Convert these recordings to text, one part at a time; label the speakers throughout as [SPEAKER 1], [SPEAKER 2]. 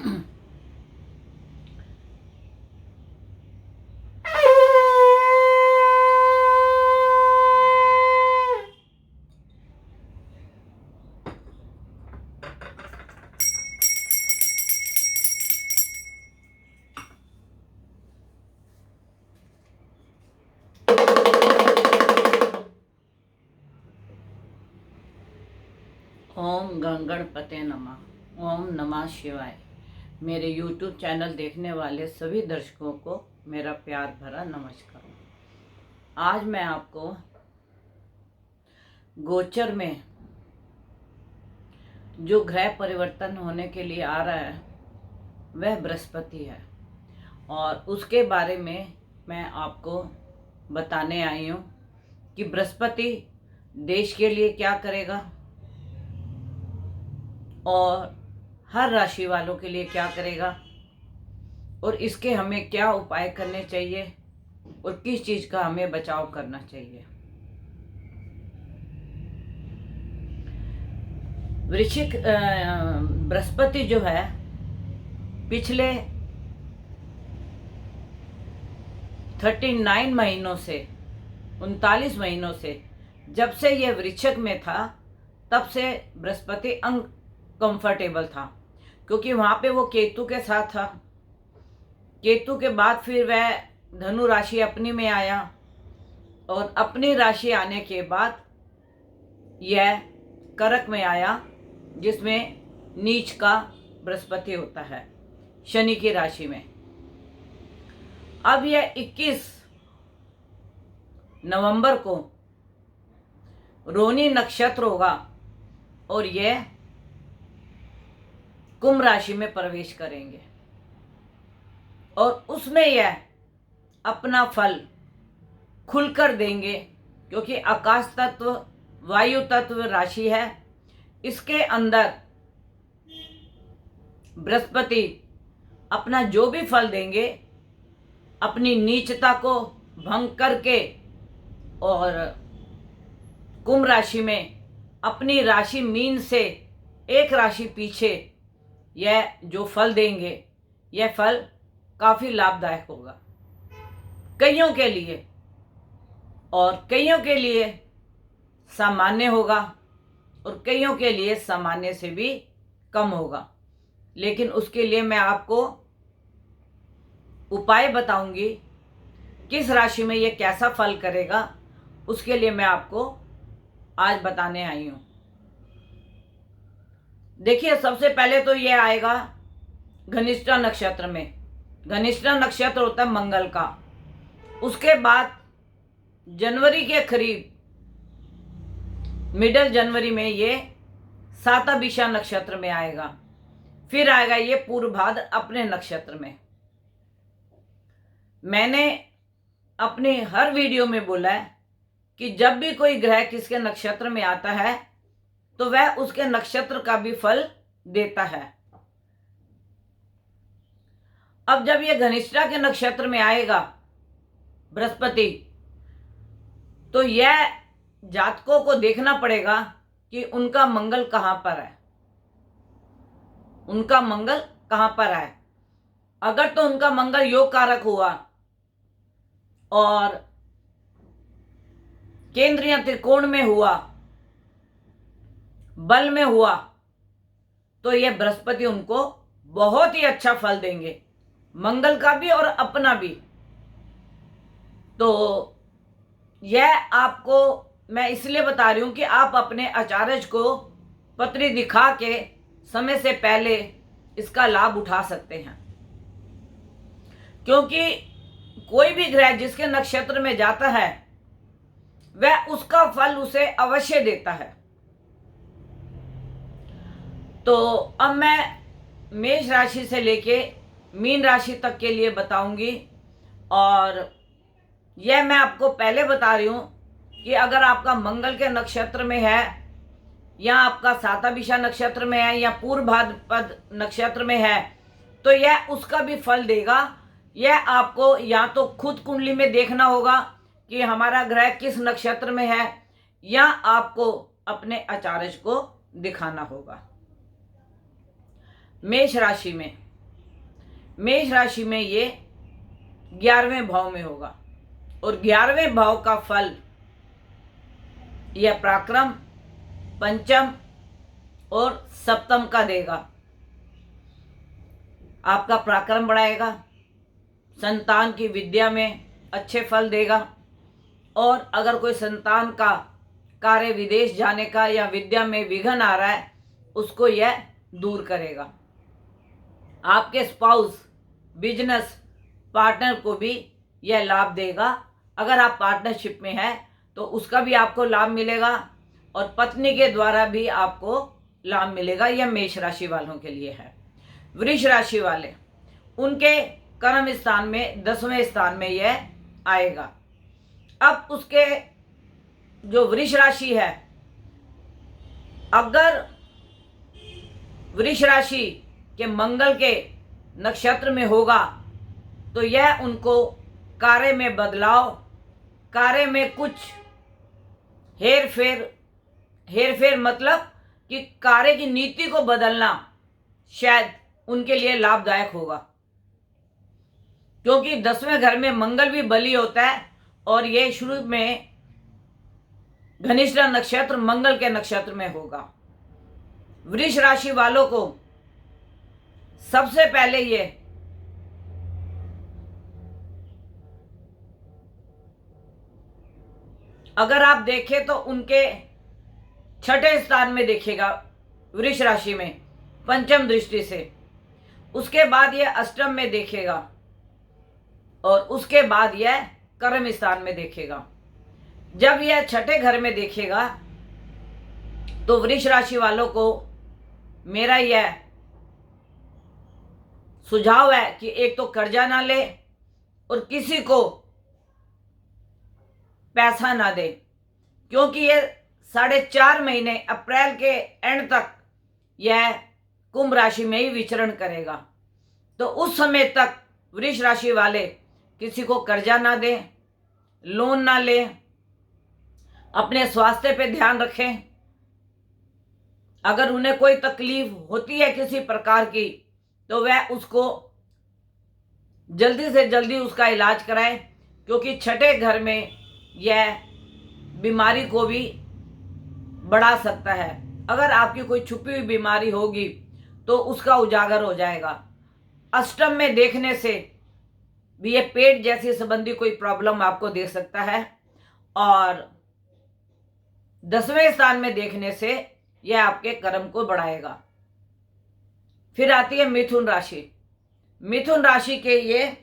[SPEAKER 1] ओम गणपते नमः। ओम नमः शिवाय। मेरे YouTube चैनल देखने वाले सभी दर्शकों को मेरा प्यार भरा नमस्कार। आज मैं आपको गोचर में जो ग्रह परिवर्तन होने के लिए आ रहा है वह बृहस्पति है, और उसके बारे में मैं आपको बताने आई हूँ कि बृहस्पति देश के लिए क्या करेगा और हर राशि वालों के लिए क्या करेगा, और इसके हमें क्या उपाय करने चाहिए और किस चीज़ का हमें बचाव करना चाहिए। वृश्चिक बृहस्पति जो है पिछले 39 महीनों से 39 महीनों से जब से यह वृश्चिक में था तब से बृहस्पति अनकंफर्टेबल था, क्योंकि वहाँ पे वो केतु के साथ था। केतु के बाद फिर वह धनु राशि अपनी में आया, और अपनी राशि आने के बाद यह कर्क में आया, जिसमें नीच का बृहस्पति होता है शनि की राशि में। अब यह 21 नवंबर को रोहिणी नक्षत्र होगा और यह कुंभ राशि में प्रवेश करेंगे, और उसमें यह अपना फल खुलकर देंगे, क्योंकि आकाश तत्व वायु तत्व राशि है। इसके अंदर बृहस्पति अपना जो भी फल देंगे अपनी नीचता को भंग करके, और कुंभ राशि में अपनी राशि मीन से एक राशि पीछे यह जो फल देंगे, यह फल काफ़ी लाभदायक होगा कईयों के लिए, और कईयों के लिए सामान्य होगा और कईयों के लिए सामान्य से भी कम होगा। लेकिन उसके लिए मैं आपको उपाय बताऊंगी किस राशि में ये कैसा फल करेगा, उसके लिए मैं आपको आज बताने आई हूँ। देखिए, सबसे पहले तो ये आएगा घनिष्ठा नक्षत्र में। घनिष्ठा नक्षत्र होता है मंगल का। उसके बाद जनवरी के करीब मिडल जनवरी में ये सातभिषा नक्षत्र में आएगा। फिर आएगा ये पूर्वभाद अपने नक्षत्र में। मैंने अपने हर वीडियो में बोला है कि जब भी कोई ग्रह किसके नक्षत्र में आता है तो वह उसके नक्षत्र का भी फल देता है। अब जब यह घनिष्ठा के नक्षत्र में आएगा बृहस्पति, तो यह जातकों को देखना पड़ेगा कि उनका मंगल कहां पर है, उनका मंगल कहां पर है। अगर तो उनका मंगल योग कारक हुआ और केंद्रीय त्रिकोण में हुआ, बल में हुआ, तो यह बृहस्पति उनको बहुत ही अच्छा फल देंगे, मंगल का भी और अपना भी। तो यह आपको मैं इसलिए बता रही हूं कि आप अपने आचार्य को पत्री दिखा के समय से पहले इसका लाभ उठा सकते हैं, क्योंकि कोई भी ग्रह जिसके नक्षत्र में जाता है वह उसका फल उसे अवश्य देता है। तो अब मैं मेष राशि से लेके मीन राशि तक के लिए बताऊंगी, और यह मैं आपको पहले बता रही हूं कि अगर आपका मंगल के नक्षत्र में है, या आपका सातभिषा नक्षत्र में है, या पूर्व भाद्रपद नक्षत्र में है, तो यह उसका भी फल देगा। यह आपको या तो खुद कुंडली में देखना होगा कि हमारा ग्रह किस नक्षत्र में है, या आपको अपने आचार्य को दिखाना होगा। मेष राशि में मेष राशि में ये 11वें भाव में होगा और 11वें भाव का फल यह पराक्रम, पंचम और सप्तम का देगा। आपका पराक्रम बढ़ाएगा, संतान की विद्या में अच्छे फल देगा और अगर कोई संतान का कार्य विदेश जाने का या विद्या में विघ्न आ रहा है उसको यह दूर करेगा। आपके स्पाउस, बिजनेस पार्टनर को भी यह लाभ देगा। अगर आप पार्टनरशिप में हैं तो उसका भी आपको लाभ मिलेगा और पत्नी के द्वारा भी आपको लाभ मिलेगा। यह मेष राशि वालों के लिए है। वृष राशि वाले, उनके कर्म स्थान में 10वें स्थान में यह आएगा। अब उसके जो वृष राशि है, अगर वृष राशि के मंगल के नक्षत्र में होगा तो यह उनको कार्य में बदलाव, कार्य में कुछ हेर फेर मतलब कि कार्य की नीति को बदलना शायद उनके लिए लाभदायक होगा, क्योंकि 10वें घर में मंगल भी बली होता है और ये शुरू में घनिष्ठा नक्षत्र मंगल के नक्षत्र में होगा। वृष राशि वालों को सबसे पहले ये अगर आप देखें तो उनके 6ठे स्थान में देखेगा वृष राशि में पंचम दृष्टि से, उसके बाद यह अष्टम में देखेगा और उसके बाद यह कर्म स्थान में देखेगा। जब यह 6ठे घर में देखेगा तो वृष राशि वालों को मेरा यह सुझाव है कि एक तो कर्जा ना ले और किसी को पैसा ना दे, क्योंकि ये 4.5 महीने अप्रैल के एंड तक यह कुंभ राशि में ही विचरण करेगा। तो उस समय तक वृष राशि वाले किसी को कर्जा ना दें, लोन ना लें, अपने स्वास्थ्य पे ध्यान रखें। अगर उन्हें कोई तकलीफ होती है किसी प्रकार की तो वह उसको जल्दी से जल्दी उसका इलाज कराएं, क्योंकि 6ठे घर में यह बीमारी को भी बढ़ा सकता है। अगर आपकी कोई छुपी हुई बीमारी होगी तो उसका उजागर हो जाएगा। अष्टम में देखने से भी ये पेट जैसी संबंधी कोई प्रॉब्लम आपको दे सकता है और 10वें स्थान में देखने से यह आपके कर्म को बढ़ाएगा। फिर आती है मिथुन राशि। मिथुन राशि के ये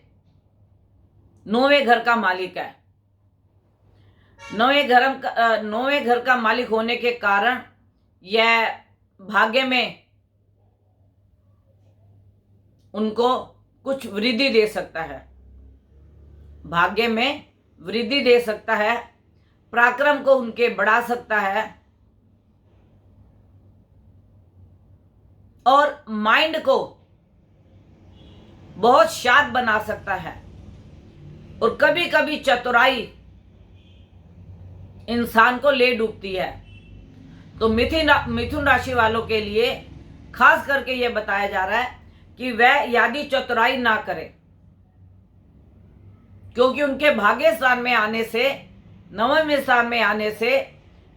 [SPEAKER 1] 9वें घर का मालिक है। 9वें घर का मालिक होने के कारण यह भाग्य में उनको कुछ वृद्धि दे सकता है, भाग्य में वृद्धि दे सकता है, पराक्रम को उनके बढ़ा सकता है और माइंड को बहुत शार्प बना सकता है। और कभी कभी चतुराई इंसान को ले डूबती है। तो मिथुन राशि वालों के लिए खास करके यह बताया जा रहा है कि वह यदि चतुराई ना करे, क्योंकि उनके भाग्य स्थान में आने से, 9वें स्थान में आने से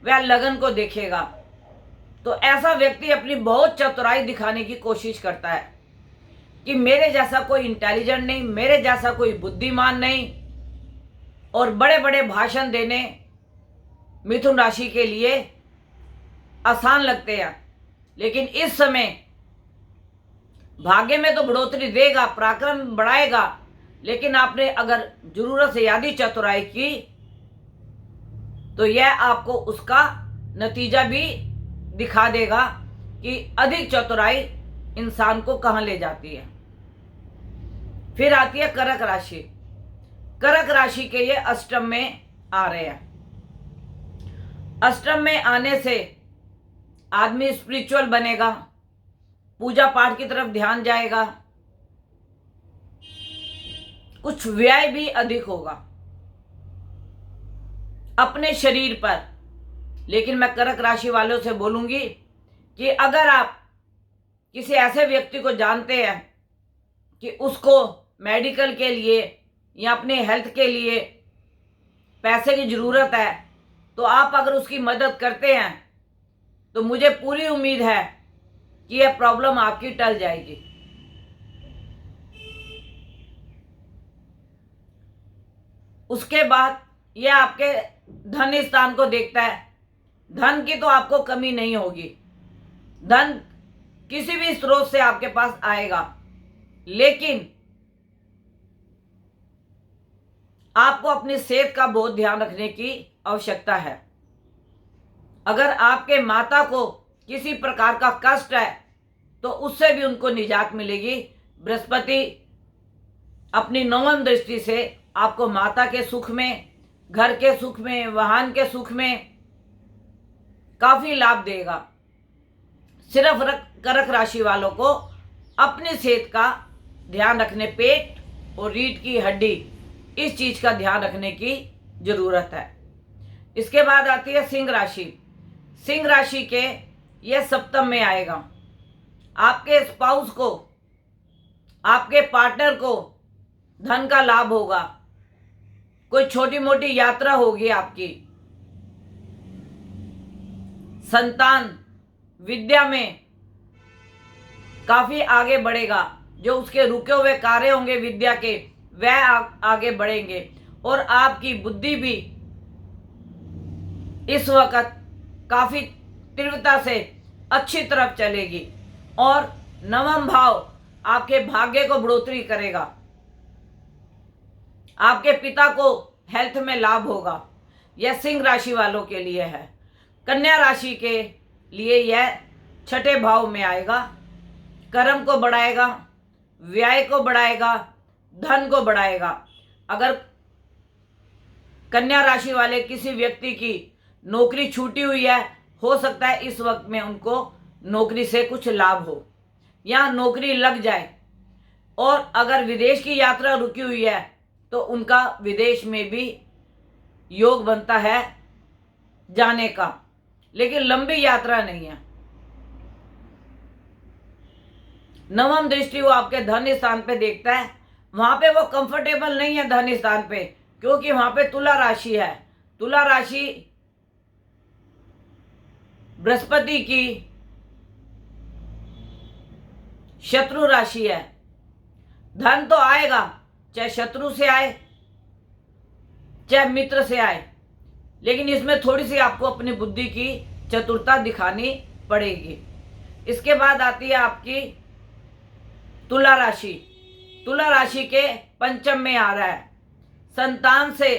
[SPEAKER 1] वह लगन को देखेगा। तो ऐसा व्यक्ति अपनी बहुत चतुराई दिखाने की कोशिश करता है कि मेरे जैसा कोई इंटेलिजेंट नहीं, मेरे जैसा कोई बुद्धिमान नहीं, और बड़े बड़े भाषण देने मिथुन राशि के लिए आसान लगते हैं। लेकिन इस समय भाग्य में तो बढ़ोतरी देगा, पराक्रम बढ़ाएगा, लेकिन आपने अगर जरूरत से ज्यादा चतुराई की तो यह आपको उसका नतीजा भी दिखा देगा कि अधिक चतुराई इंसान को कहां ले जाती है। फिर आती है कर्क राशि। कर्क राशि के ये अष्टम में आ रहे हैं। अष्टम में आने से आदमी स्पिरिचुअल बनेगा, पूजा पाठ की तरफ ध्यान जाएगा, कुछ व्यय भी अधिक होगा अपने शरीर पर। लेकिन मैं कर्क राशि वालों से बोलूंगी कि अगर आप किसी ऐसे व्यक्ति को जानते हैं कि उसको मेडिकल के लिए या अपने हेल्थ के लिए पैसे की ज़रूरत है, तो आप अगर उसकी मदद करते हैं तो मुझे पूरी उम्मीद है कि यह प्रॉब्लम आपकी टल जाएगी। उसके बाद यह आपके धन स्थान को देखता है। धन की तो आपको कमी नहीं होगी, धन किसी भी स्रोत से आपके पास आएगा, लेकिन आपको अपनी सेहत का बहुत ध्यान रखने की आवश्यकता है। अगर आपके माता को किसी प्रकार का कष्ट है तो उससे भी उनको निजात मिलेगी। बृहस्पति अपनी नवम दृष्टि से आपको माता के सुख में, घर के सुख में, वाहन के सुख में काफी लाभ देगा। सिर्फ कर्क राशि वालों को अपनी सेहत का ध्यान रखने, पेट और रीढ़ की हड्डी, इस चीज का ध्यान रखने की जरूरत है। इसके बाद आती है सिंह राशि। सिंह राशि के यह सप्तम में आएगा। आपके स्पाउस को, आपके पार्टनर को धन का लाभ होगा। कोई छोटी मोटी यात्रा होगी आपकी। संतान विद्या में काफी आगे बढ़ेगा। जो उसके रुके हुए कार्य होंगे विद्या के, वह आगे बढ़ेंगे और आपकी बुद्धि भी इस वक्त काफी तीव्रता से अच्छी तरफ चलेगी और नवम भाव आपके भाग्य को बढ़ोतरी करेगा। आपके पिता को हेल्थ में लाभ होगा। यह सिंह राशि वालों के लिए है। कन्या राशि के लिए यह छठे भाव में आएगा। कर्म को बढ़ाएगा, व्यय को बढ़ाएगा, धन को बढ़ाएगा। अगर कन्या राशि वाले किसी व्यक्ति की नौकरी छूटी हुई है, हो सकता है इस वक्त में उनको नौकरी से कुछ लाभ हो या नौकरी लग जाए। और अगर विदेश की यात्रा रुकी हुई है तो उनका विदेश में भी योग बनता है जाने का, लेकिन लंबी यात्रा नहीं है। नवम दृष्टि वो आपके धन स्थान पे देखता है। वहां पे वो कंफर्टेबल नहीं है धन स्थान पे, क्योंकि वहां पे तुला राशि है। तुला राशि बृहस्पति की शत्रु राशि है। धन तो आएगा, चाहे शत्रु से आए चाहे मित्र से आए, लेकिन इसमें थोड़ी सी आपको अपनी बुद्धि की चतुरता दिखानी पड़ेगी। इसके बाद आती है आपकी तुला राशि। तुला राशि के पंचम में आ रहा है। संतान से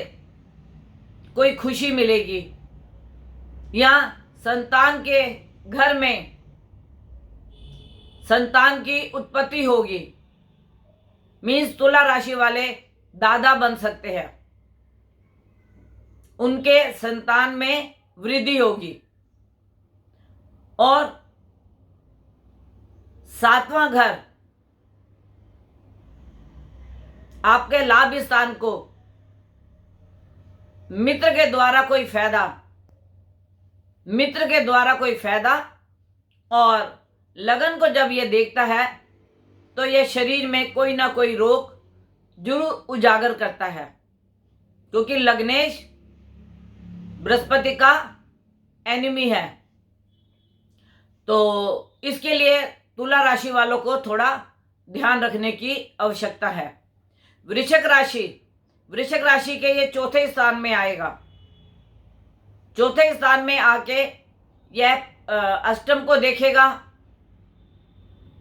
[SPEAKER 1] कोई खुशी मिलेगी या संतान के घर में संतान की उत्पत्ति होगी। मीन्स तुला राशि वाले दादा बन सकते हैं, उनके संतान में वृद्धि होगी। और सातवां घर आपके लाभ स्थान को मित्र के द्वारा कोई फायदा और लगन को जब ये देखता है तो ये शरीर में कोई ना कोई रोग जरूर उजागर करता है, क्योंकि लग्नेश बृहस्पति का एनिमी है। तो इसके लिए तुला राशि वालों को थोड़ा ध्यान रखने की आवश्यकता है। वृश्चिक राशि के ये चौथे स्थान में आएगा। चौथे स्थान में आके यह अष्टम को देखेगा,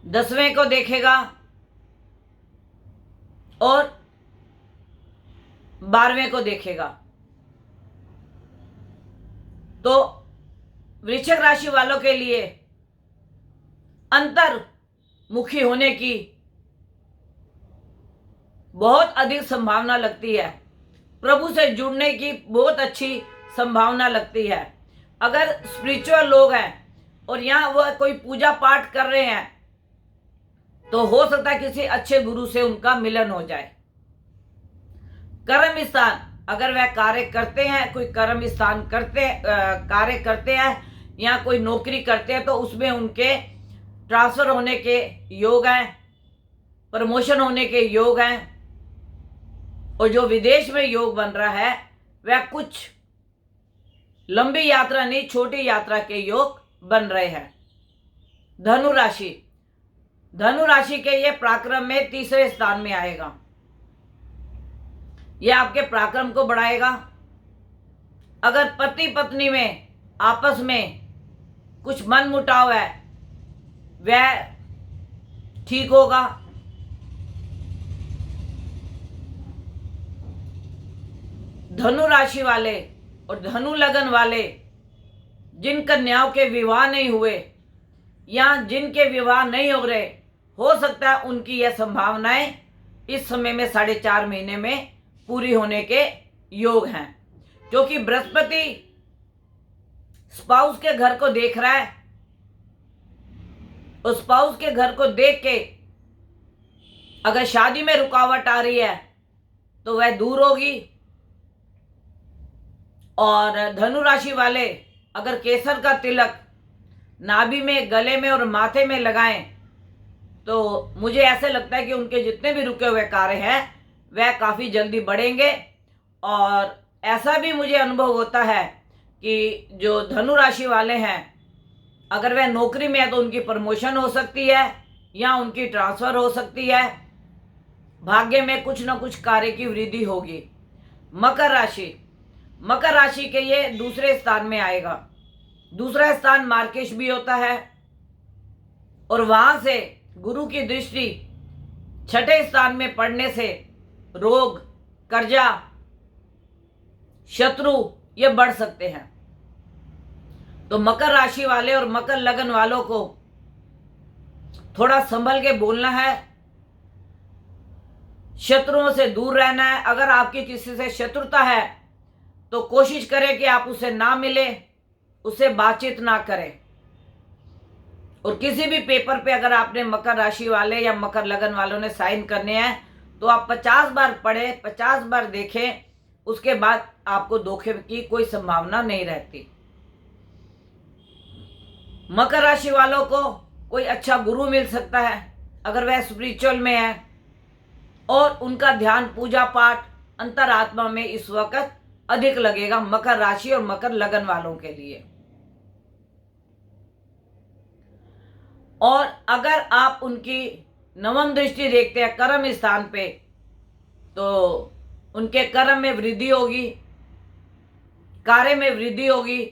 [SPEAKER 1] 10वें को देखेगा और 12वें को देखेगा। तो वृश्चिक राशि वालों के लिए अंतर्मुखी होने की बहुत अधिक संभावना लगती है। प्रभु से जुड़ने की बहुत अच्छी संभावना लगती है। अगर स्पिरिचुअल लोग हैं और यहाँ वह कोई पूजा पाठ कर रहे हैं तो हो सकता है किसी अच्छे गुरु से उनका मिलन हो जाए। कर्म स्थान, अगर वह कार्य करते हैं, कोई कर्म स्थान कार्य करते हैं या कोई नौकरी करते हैं तो उसमें उनके ट्रांसफर होने के योग हैं। प्रमोशन होने के योग हैं, और जो विदेश में योग बन रहा है वह कुछ लंबी यात्रा नहीं, छोटी यात्रा के योग बन रहे हैं। धनु राशि, धनु राशि के ये पराक्रम में तीसरे स्थान में आएगा। यह आपके पराक्रम को बढ़ाएगा। अगर पति पत्नी में आपस में कुछ मनमुटाव है वह ठीक होगा। धनु राशि वाले और धनु लगन वाले जिन कन्याओं के विवाह नहीं हुए या जिनके विवाह नहीं हो रहे, हो सकता है उनकी यह संभावनाएं इस समय में 4.5 महीने में पूरी होने के योग हैं, क्योंकि बृहस्पति स्पाउस के घर को देख रहा है। उस स्पाउस के घर को देख के अगर शादी में रुकावट आ रही है तो वह दूर होगी। और धनु राशि वाले अगर केसर का तिलक नाभि में, गले में और माथे में लगाएं तो मुझे ऐसे लगता है कि उनके जितने भी रुके हुए कार्य हैं वह काफ़ी जल्दी बढ़ेंगे। और ऐसा भी मुझे अनुभव होता है कि जो धनु राशि वाले हैं अगर वह नौकरी में है तो उनकी प्रमोशन हो सकती है या उनकी ट्रांसफ़र हो सकती है। भाग्य में कुछ न कुछ कार्य की वृद्धि होगी। मकर राशि, मकर राशि के ये दूसरे स्थान में आएगा। दूसरा स्थान मार्केश भी होता है और वहां से गुरु की दृष्टि छठे स्थान में पड़ने से रोग, कर्जा, शत्रु ये बढ़ सकते हैं। तो मकर राशि वाले और मकर लगन वालों को थोड़ा संभल के बोलना है, शत्रुओं से दूर रहना है। अगर आपकी किसी से शत्रुता है तो कोशिश करें कि आप उससे ना मिले, उससे बातचीत ना करें। और किसी भी पेपर पे अगर आपने मकर राशि वाले या मकर लगन वालों ने साइन करने हैं तो आप 50 बार पढ़ें, 50 बार देखें, उसके बाद आपको धोखे की कोई संभावना नहीं रहती। मकर राशि वालों को कोई अच्छा गुरु मिल सकता है अगर वह स्पिरिचुअल में है और उनका ध्यान, पूजा पाठ, अंतरात्मा में इस वक्त अधिक लगेगा मकर राशि और मकर लगन वालों के लिए। और अगर आप उनकी नवम दृष्टि देखते हैं कर्म स्थान पे तो उनके कर्म में वृद्धि होगी, कार्य में वृद्धि होगी,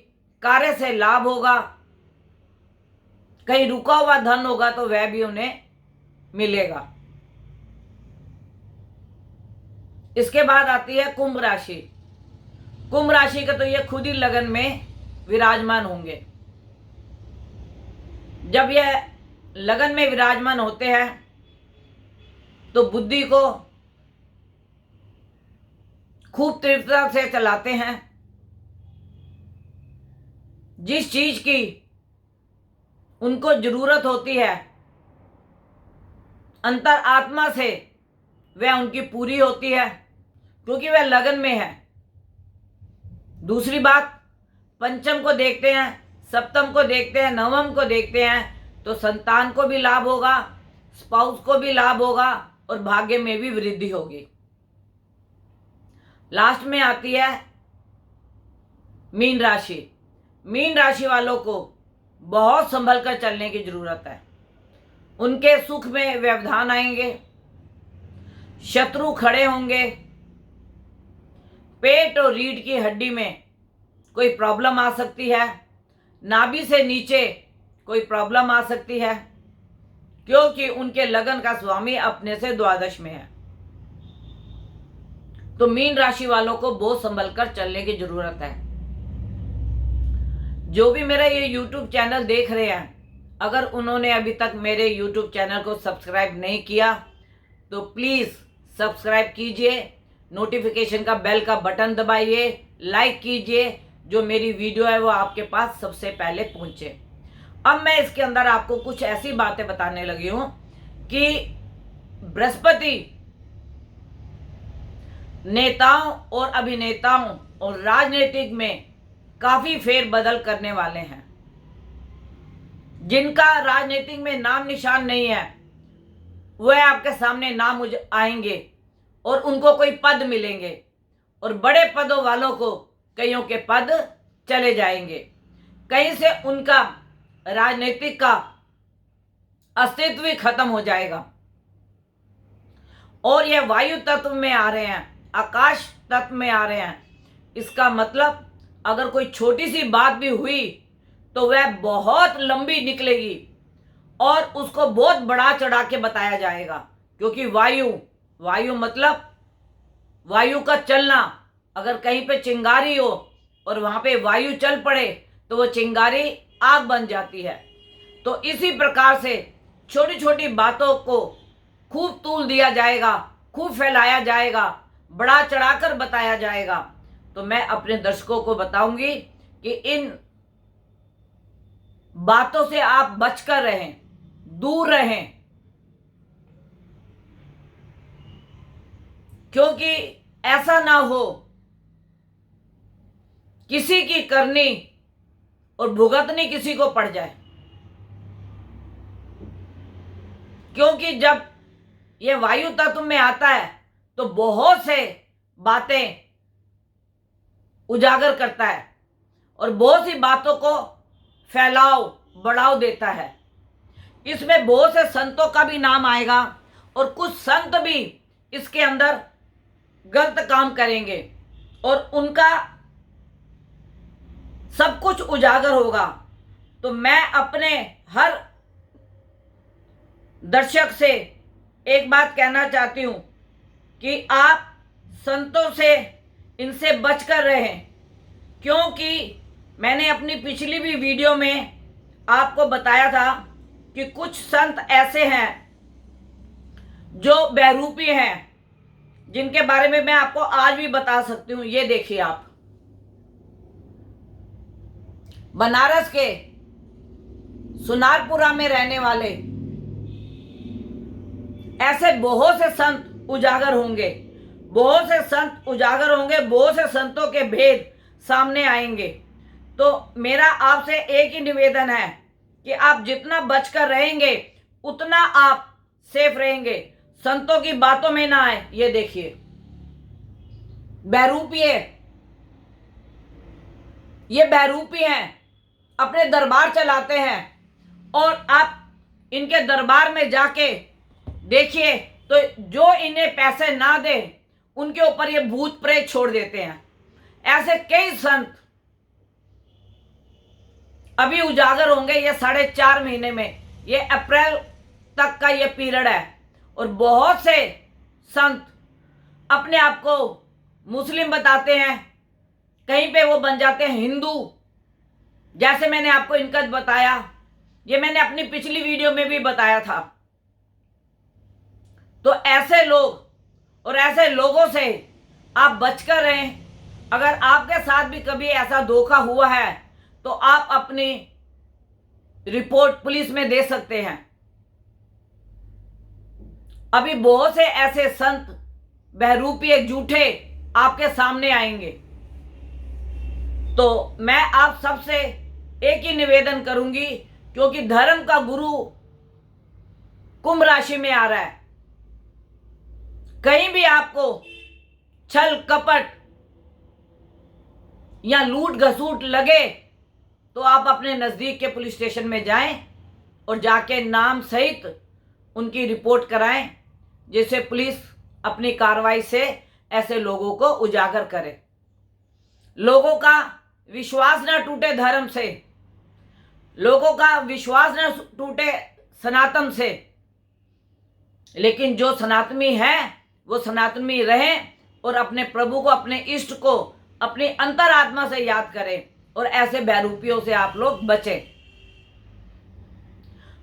[SPEAKER 1] कार्य से लाभ होगा। कहीं रुका हुआ धन होगा तो वह भी उन्हें मिलेगा। इसके बाद आती है कुंभ राशि। कुंभ राशि का तो ये खुद ही लगन में विराजमान होंगे। जब यह लगन में विराजमान होते हैं तो बुद्धि को खूब तीव्रता से चलाते हैं। जिस चीज की उनको जरूरत होती है अंतर आत्मा से वह उनकी पूरी होती है, क्योंकि वह लगन में है। दूसरी बात, पंचम को देखते हैं, सप्तम को देखते हैं, नवम को देखते हैं तो संतान को भी लाभ होगा, स्पाउस को भी लाभ होगा और भाग्य में भी वृद्धि होगी। लास्ट में आती है मीन राशि। मीन राशि वालों को बहुत संभल कर चलने की जरूरत है। उनके सुख में व्यवधान आएंगे, शत्रु खड़े होंगे, पेट और रीढ़ की हड्डी में कोई प्रॉब्लम आ सकती है, नाभि से नीचे कोई प्रॉब्लम आ सकती है, क्योंकि उनके लगन का स्वामी अपने से द्वादश में है। तो मीन राशि वालों को बहुत संभल कर चलने की जरूरत है। जो भी मेरा ये YouTube चैनल देख रहे हैं, अगर उन्होंने अभी तक मेरे YouTube चैनल को सब्सक्राइब नहीं किया तो प्लीज़ सब्सक्राइब कीजिए, नोटिफिकेशन का बेल का बटन दबाइए, लाइक कीजिए, जो मेरी वीडियो है वो आपके पास सबसे पहले पहुंचे। अब मैं इसके अंदर आपको कुछ ऐसी बातें बताने लगी हूं कि बृहस्पति नेताओं और अभिनेताओं और राजनीतिक में काफी फेरबदल करने वाले हैं। जिनका राजनीतिक में नाम निशान नहीं है वह आपके सामने नाम आएंगे और उनको कोई पद मिलेंगे, और बड़े पदों वालों को कईयों के पद चले जाएंगे। कहीं से उनका राजनीतिक का अस्तित्व ही खत्म हो जाएगा। और ये वायु तत्व में आ रहे हैं, आकाश तत्व में आ रहे हैं। इसका मतलब अगर कोई छोटी सी बात भी हुई तो वह बहुत लंबी निकलेगी और उसको बहुत बढ़ा चढ़ा के बताया जाएगा, क्योंकि वायु मतलब वायु का चलना। अगर कहीं पे चिंगारी हो और वहां पे वायु चल पड़े तो वो चिंगारी आग बन जाती है। तो इसी प्रकार से छोटी छोटी बातों को खूब तूल दिया जाएगा, खूब फैलाया जाएगा, बढ़ा चढ़ाकर बताया जाएगा। तो मैं अपने दर्शकों को बताऊंगी कि इन बातों से आप बचकर रहें, दूर रहें, क्योंकि ऐसा ना हो किसी की करनी और भुगतनी किसी को पड़ जाए। क्योंकि जब ये वायु तत्व में आता है तो बहुत से बातें उजागर करता है और बहुत सी बातों को फैलाव बढ़ाव देता है। इसमें बहुत से संतों का भी नाम आएगा और कुछ संत भी इसके अंदर गलत काम करेंगे और उनका सब कुछ उजागर होगा। तो मैं अपने हर दर्शक से एक बात कहना चाहती हूं कि आप संतों से इनसे बचकर रहें, क्योंकि मैंने अपनी पिछली भी वीडियो में आपको बताया था कि कुछ संत ऐसे हैं जो बहरूपी हैं, जिनके बारे में मैं आपको आज भी बता सकती हूं। ये देखिए, आप बनारस के सुनारपुरा में रहने वाले ऐसे बहुत से संत उजागर होंगे, बहुत से संत उजागर होंगे, बहुत से संतों के भेद सामने आएंगे। तो मेरा आपसे एक ही निवेदन है कि आप जितना बचकर रहेंगे उतना आप सेफ रहेंगे, संतों की बातों में ना आए। ये देखिए, बहरूपी है, ये बहरूपी हैं, अपने दरबार चलाते हैं, और आप इनके दरबार में जाके देखिए तो जो इन्हें पैसे ना दे उनके ऊपर ये भूत प्रेत छोड़ देते हैं। ऐसे कई संत अभी उजागर होंगे ये 4.5 महीने में। ये अप्रैल तक का ये पीरियड है, और बहुत से संत अपने आप को मुस्लिम बताते हैं, कहीं पे वो बन जाते हैं हिंदू, जैसे मैंने आपको इनका बताया। ये मैंने अपनी पिछली वीडियो में भी बताया था। तो ऐसे लोग और ऐसे लोगों से आप बचकर रहें। अगर आपके साथ भी कभी ऐसा धोखा हुआ है तो आप अपनी रिपोर्ट पुलिस में दे सकते हैं। अभी बहुत से ऐसे संत बहरूपी झूठे आपके सामने आएंगे। तो मैं आप सबसे एक ही निवेदन करूंगी, क्योंकि धर्म का गुरु कुंभ राशि में आ रहा है। कहीं भी आपको छल कपट या लूट घसूट लगे तो आप अपने नजदीक के पुलिस स्टेशन में जाएं और जाके नाम सहित उनकी रिपोर्ट कराएं, जिससे पुलिस अपनी कार्रवाई से ऐसे लोगों को उजागर करे। लोगों का विश्वास न टूटे धर्म से, लोगों का विश्वास न टूटे सनातन से, लेकिन जो सनातनी है वो सनातनी रहें और अपने प्रभु को, अपने इष्ट को अपनी अंतरात्मा से याद करें, और ऐसे बहरूपियों से आप लोग बचें।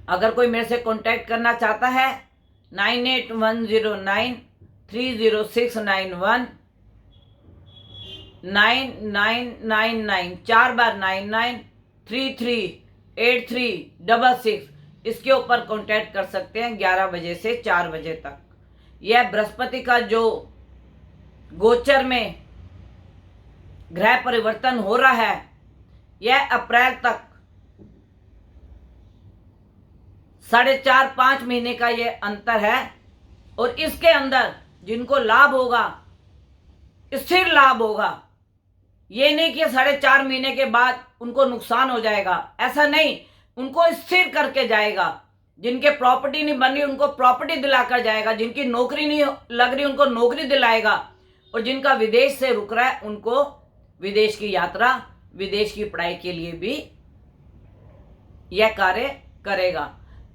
[SPEAKER 1] अगर कोई मेरे से कांटेक्ट करना चाहता है 9810930691 9999 4 बार 99338366, इसके ऊपर कांटेक्ट कर सकते हैं 11 बजे से 4 बजे तक। यह बृहस्पति का जो गोचर में ग्रह परिवर्तन हो रहा है, यह अप्रैल तक 4.5 महीने का ये अंतर है। और इसके अंदर जिनको लाभ होगा, स्थिर लाभ होगा। ये नहीं कि 4.5 महीने के बाद उनको नुकसान हो जाएगा, ऐसा नहीं। उनको स्थिर करके जाएगा। जिनके प्रॉपर्टी नहीं बन रही उनको प्रॉपर्टी दिलाकर जाएगा, जिनकी नौकरी नहीं लग रही उनको नौकरी दिलाएगा, और जिनका विदेश से रुक रहा है उनको विदेश की यात्रा, विदेश की पढ़ाई के लिए भी यह कार्य करेगा।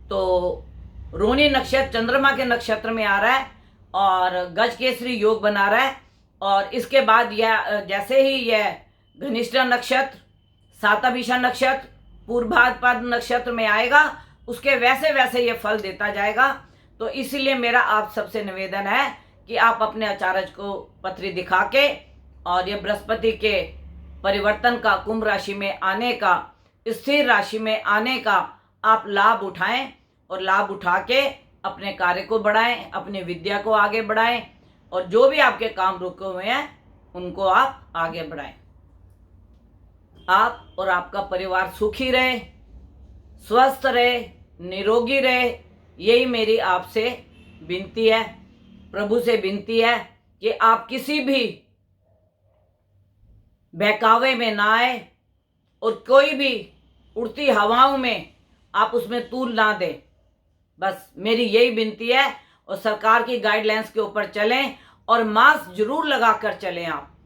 [SPEAKER 1] तो रोहिणी नक्षत्र चंद्रमा के नक्षत्र में आ रहा है और गज केसरी योग बना रहा है। और इसके बाद यह जैसे ही यह घनिष्ठा नक्षत्र, साताभिषा नक्षत्र, पूर्वाभाद्र नक्षत्र में आएगा, उसके वैसे वैसे ये फल देता जाएगा। तो इसीलिए मेरा आप सबसे निवेदन है कि आप अपने आचार्य को पत्री दिखा के और ये बृहस्पति के परिवर्तन का, कुंभ राशि में आने का, स्थिर राशि में आने का आप लाभ उठाएं और लाभ उठा के अपने कार्य को बढ़ाएं, अपनी विद्या को आगे बढ़ाएं, और जो भी आपके काम रुके हुए हैं उनको आप आगे बढ़ाएं। आप और आपका परिवार सुखी रहे, स्वस्थ रहे, निरोगी रहे, यही मेरी आपसे विनती है, प्रभु से विनती है कि आप किसी भी बहकावे में ना आए और कोई भी उड़ती हवाओं में आप उसमें तूल ना दें। बस मेरी यही विनती है। और सरकार की गाइडलाइंस के ऊपर चलें और मास्क जरूर लगाकर चलें आप।